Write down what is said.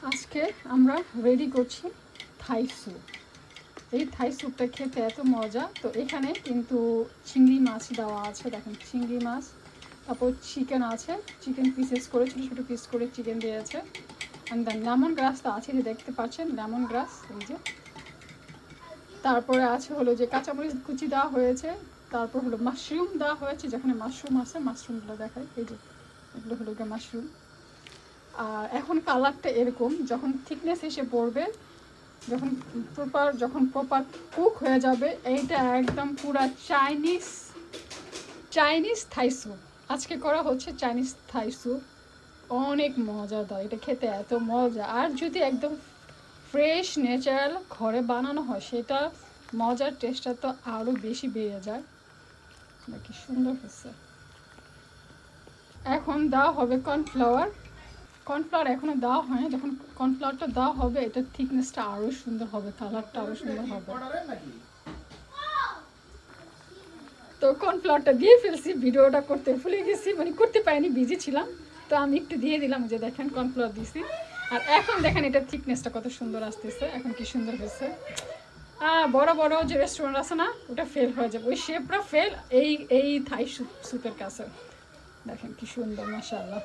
আজকে আমরা রেডি করছি থাই স্যুপ। এই থাই স্যুপটা খেতে এত মজা। তো এখানে কিন্তু চিংড়ি মাছ দেওয়া আছে, দেখেন চিংড়ি মাছ, তারপর চিকেন আছে, চিকেন পিসেস করে ছোটো ছোটো পিস করে চিকেন দিয়েছে। অ্যান্ড দেন লেমন গ্রাস তো আছে, যে দেখতে পাচ্ছেন লেমন গ্রাস এই যে। তারপরে আছে হলো যে কাঁচামরিচ কুচি দেওয়া হয়েছে, তারপর হলো মাশরুম দেওয়া হয়েছে, যেখানে মাশরুম আছে মাশরুমগুলো দেখায়, এই যে এগুলো হলো গিয়ে মাশরুম। আর এখন কালারটা এরকম, যখন থিকনেস এসে পড়বে, যখন প্রপার কুক হয়ে যাবে, এইটা একদম পুরা চাইনিজ থাই স্যুপ। আজকে করা হচ্ছে চাইনিজ থাই স্যুপ। অনেক মজাদার, এটা খেতে এত মজা। আর যদি একদম ফ্রেশ ন্যাচারাল ঘরে বানানো হয়, সেটা মজার টেস্টটা তো আরও বেশি বেড়ে যায়। কি সুন্দর হচ্ছে। এখন দেওয়া হবে কর্নফ্লাওয়ার এখনো দেওয়া হয়নি। যখন কর্নফ্লাওয়ারটা দেওয়া হবে, এটার থিকনেসটা আরও সুন্দর হবে, কালারটা আরও সুন্দর হবে। তো কর্নফ্লাওয়ারটা দিয়ে ফেলছি, ভিডিওটা করতে ভুলে গেছি, মানে করতে পারিনি, বিজি ছিলাম। তো আমি একটু দিয়ে দিলাম, যে দেখেন কর্নফ্লাওয়ার দিয়েছি। আর এখন দেখেন এটার থিকনেসটা কত সুন্দর আসতেছে, এখন কি সুন্দর হয়েছে। বড় বড় যে রেস্টুরেন্ট আছে না, ওটা ফেল হয়ে যাবে, ওই শেপটা ফেল এই থাই স্যুপের কাছে। দেখেন কি সুন্দর, মাশাআল্লাহ।